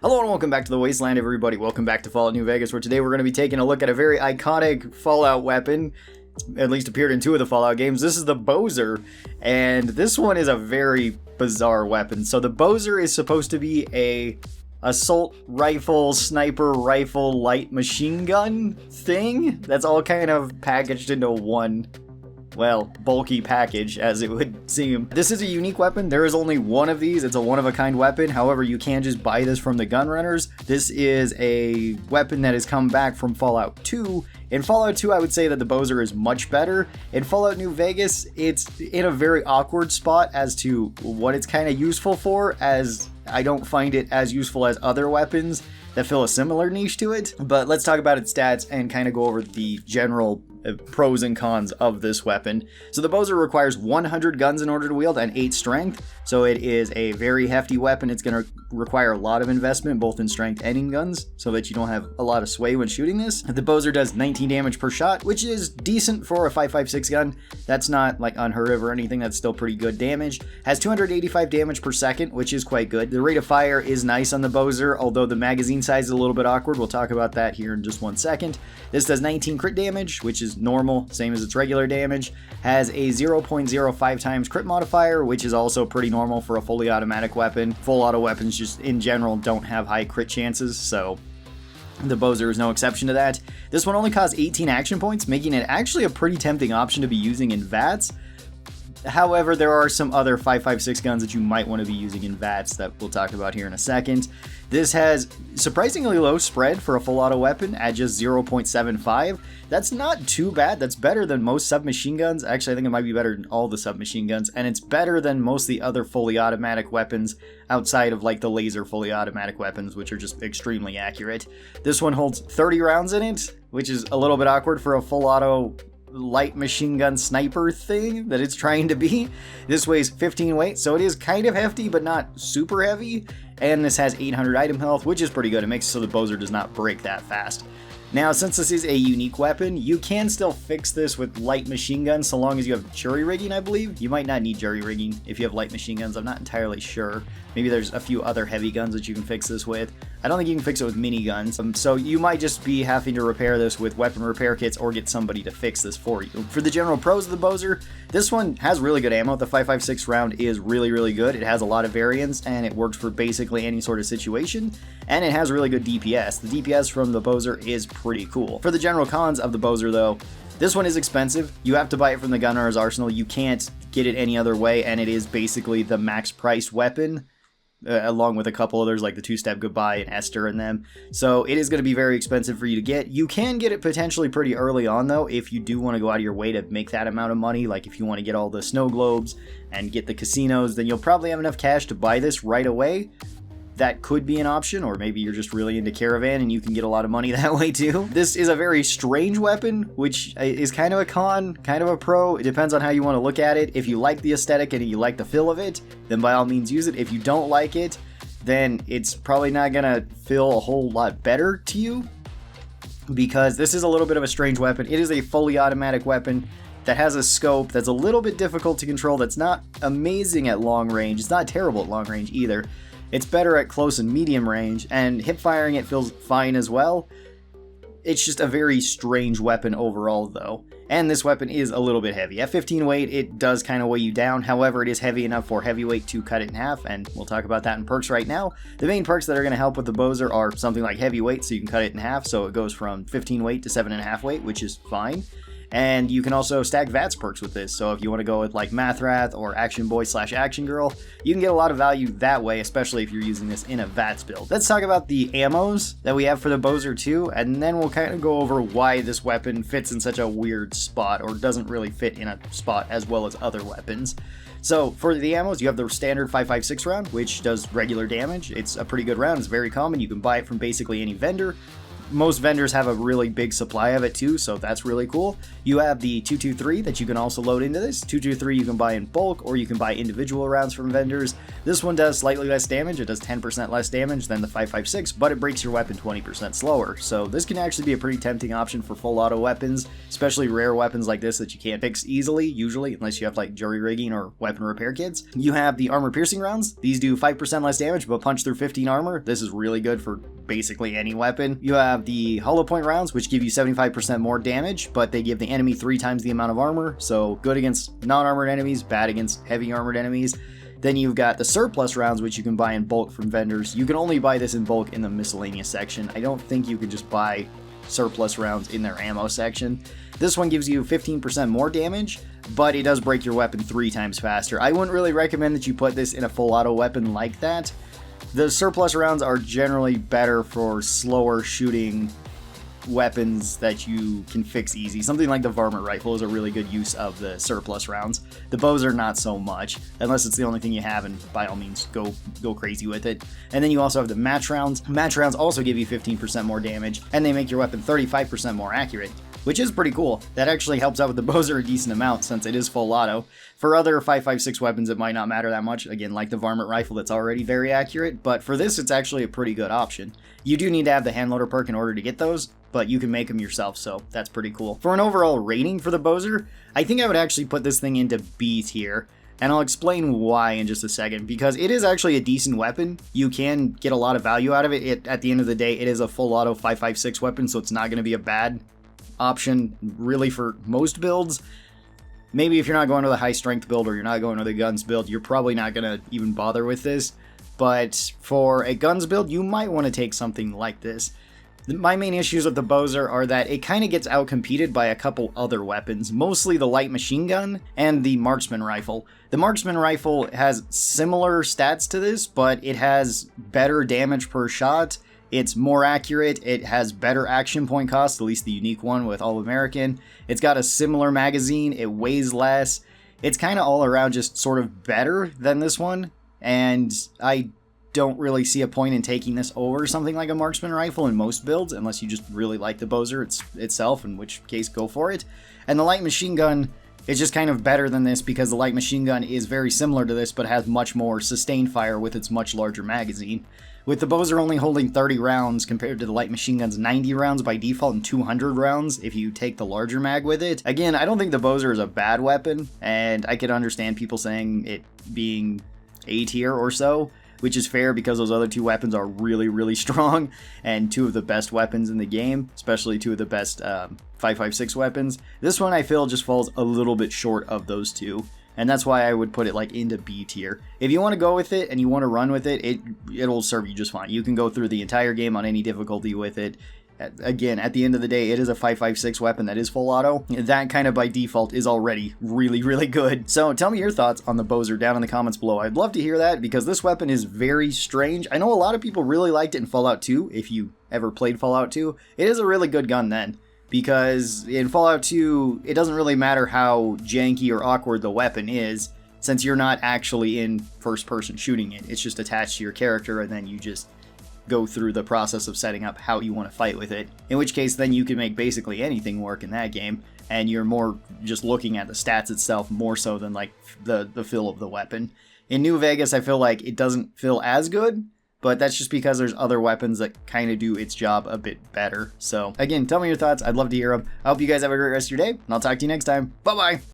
Hello and welcome back to the Wasteland, everybody. Welcome back to Fallout New Vegas, where today we're going to be taking a look at a very iconic Fallout weapon. At least appeared in 2 of the Fallout games. This is the Bozar, and this one is a very bizarre weapon. So the Bozar is supposed to be a assault rifle, sniper rifle, light machine gun thing that's all kind of packaged into one, well, bulky package, as it would seem. This is a unique weapon. There is only one of these. It's a one-of-a-kind weapon. However, you can just buy this from the gun runners. This is a weapon that has come back from Fallout 2. In Fallout 2, I would say that the Bozar is much better. In Fallout New Vegas, it's in a very awkward spot as to what it's kind of useful for, as I don't find it as useful as other weapons that fill a similar niche to it. But let's talk about its stats and kind of go over the general pros and cons of this weapon. So the Bozar requires 100 guns in order to wield and 8 strength, so it is a very hefty weapon. It's going to require a lot of investment both in strength and in guns so that you don't have a lot of sway when shooting this. The Bozar does 19 damage per shot, which is decent for a 5.56 gun. That's not like unheard of or anything. That's still pretty good damage. Has 285 damage per second, which is quite good. The rate of fire is nice on the Bozar, although the magazine size is a little bit awkward. We'll talk about that here in just one second. This does 19 crit damage, which is normal, same as its regular damage. Has a 0.05 times crit modifier, which is also pretty normal for a fully automatic weapon. Full auto weapons just in general don't have high crit chances, so the Bozar is no exception to that. This one only costs 18 action points, making it actually a pretty tempting option to be using in VATS. However, there are some other 5.56 guns that you might want to be using in VATS that we'll talk about here in a second. This has surprisingly low spread for a full auto weapon at just 0.75. That's not too bad. That's better than most submachine guns. Actually, I think it might be better than all the submachine guns, and it's better than most of the other fully automatic weapons outside of like the laser fully automatic weapons, which are just extremely accurate. This one holds 30 rounds in it, which is a little bit awkward for a full auto light machine gun sniper thing that it's trying to be. This weighs 15 weight, so it is kind of hefty, but not super heavy. And this has 800 item health, which is pretty good. It makes it so the Bozar does not break that fast. Now, since this is a unique weapon, you can still fix this with light machine guns so long as you have jury rigging, I believe. You might not need jury rigging if you have light machine guns. I'm not entirely sure. Maybe there's a few other heavy guns that you can fix this with. I don't think you can fix it with miniguns. So you might just be having to repair this with weapon repair kits or get somebody to fix this for you. For the general pros of the Bozar, this one has really good ammo. The 5.56 round is really, really good. It has a lot of variants and it works for basically any sort of situation. And it has really good DPS. The DPS from the Bozar is pretty cool. For the general cons of the Bozar though, this one is expensive. You have to buy it from the gun runner's arsenal. You can't get it any other way, and it is basically the max priced weapon, along with a couple others like the Two-Step Goodbye and Esther and them. So it is going to be very expensive for you to get. You can get it potentially pretty early on though, if you do want to go out of your way to make that amount of money. Like if you want to get all the snow globes and get the casinos, then you'll probably have enough cash to buy this right away. That could be an option, or maybe you're just really into Caravan and you can get a lot of money that way too. This is a very strange weapon, which is kind of a con, kind of a pro. It depends on how you want to look at it. If you like the aesthetic and you like the feel of it, then by all means use it. If you don't like it, then it's probably not gonna feel a whole lot better to you, because this is a little bit of a strange weapon. It is a fully automatic weapon that has a scope that's a little bit difficult to control, that's not amazing at long range. It's not terrible at long range either. It's better at close and medium range, and hip firing it feels fine as well. It's just a very strange weapon overall though. And this weapon is a little bit heavy. At 15 weight, it does kind of weigh you down. However, it is heavy enough for heavyweight to cut it in half, and we'll talk about that in perks right now. The main perks that are going to help with the Bozar are something like heavyweight, so you can cut it in half, so it goes from 15 weight to 7.5 weight, which is fine. And you can also stack VATS perks with this, so if you want to go with like Mathrath or Action Boy / Action Girl, you can get a lot of value that way, especially if you're using this in a VATS build. Let's talk about the ammos that we have for the Bozar too, and then we'll kind of go over why this weapon fits in such a weird spot, or doesn't really fit in a spot as well as other weapons. So for the ammos, you have the standard 5.56 round, which does regular damage. It's a pretty good round, it's very common, you can buy it from basically any vendor. most vendors have a really big supply of it too, so that's really cool. You have the 223 that you can also load into this. 223 you can buy in bulk, or you can buy individual rounds from vendors. This one does slightly less damage. It does 10% less damage than the 5.56, but it breaks your weapon 20% slower. So this can actually be a pretty tempting option for full auto weapons, especially rare weapons like this that you can't fix easily, usually, unless you have like jury rigging or weapon repair kits. You have the armor piercing rounds. These do 5% less damage, but punch through 15 armor. This is really good for basically any weapon. You have the hollow point rounds, which give you 75% more damage, but they give the enemy 3 times the amount of armor, so good against non-armored enemies, bad against heavy armored enemies. Then you've got the surplus rounds, which you can buy in bulk from vendors. You can only buy this in bulk in the miscellaneous section. I don't think you can just buy surplus rounds in their ammo section. This one gives you 15% more damage, but it does break your weapon 3 times faster. I wouldn't really recommend that you put this in a full auto weapon like that. The surplus rounds are generally better for slower shooting weapons that you can fix easy. Something like the varmint rifle is a really good use of the surplus rounds. The bows are not so much, unless it's the only thing you have, and by all means go crazy with it. And then you also have the match rounds. Match rounds also give you 15% more damage, and they make your weapon 35% more accurate, which is pretty cool. That actually helps out with the Bozar a decent amount since it is full auto. For other 5.56 weapons, it might not matter that much, again, like the varmint rifle that's already very accurate, but for this, it's actually a pretty good option. You do need to have the handloader perk in order to get those, but you can make them yourself, so that's pretty cool. For an overall rating for the Bozar, I think I would actually put this thing into B tier, and I'll explain why in just a second, because it is actually a decent weapon. You can get a lot of value out of it. At the end of the day, it is a full auto 5.56 weapon, so it's not going to be a bad option really for most builds. Maybe if you're not going to the high strength build or you're not going to the guns build, you're probably not going to even bother with this. But for a guns build, you might want to take something like this. My main issues with the Bozar are that it kind of gets outcompeted by a couple other weapons, mostly the light machine gun and the marksman rifle. The marksman rifle has similar stats to this, but it has better damage per shot. It's more accurate, it has better action point cost, at least the unique one with All American. It's got a similar magazine, it weighs less. It's kind of all around just sort of better than this one, and I don't really see a point in taking this over something like a marksman rifle in most builds, unless you just really like the Bozar itself, in which case go for it. And the light machine gun is just kind of better than this because the light machine gun is very similar to this, but has much more sustained fire with its much larger magazine. With the Bozar only holding 30 rounds compared to the light machine gun's 90 rounds by default and 200 rounds if you take the larger mag with it. Again, I don't think the Bozar is a bad weapon, and I can understand people saying it being A tier or so, which is fair because those other 2 weapons are really, really strong and 2 of the best weapons in the game, especially 2 of the best 5.56 weapons. This one I feel just falls a little bit short of those 2. And that's why I would put it like into B tier. If you want to go with it and you want to run with it, it'll serve you just fine. You can go through the entire game on any difficulty with it. Again, at the end of the day, it is a 5.56 weapon that is full auto. That kind of by default is already really, really good. So tell me your thoughts on the Bozar down in the comments below. I'd love to hear that because this weapon is very strange. I know a lot of people really liked it in Fallout 2, if you ever played Fallout 2. It is a really good gun then. Because in Fallout 2, it doesn't really matter how janky or awkward the weapon is, since you're not actually in first person shooting it. It's just attached to your character, and then you just go through the process of setting up how you want to fight with it. In which case, then you can make basically anything work in that game, and you're more just looking at the stats itself more so than like the feel of the weapon. In New Vegas, I feel like it doesn't feel as good, but that's just because there's other weapons that kind of do its job a bit better. So again, tell me your thoughts. I'd love to hear them. I hope you guys have a great rest of your day, and I'll talk to you next time. Bye-bye!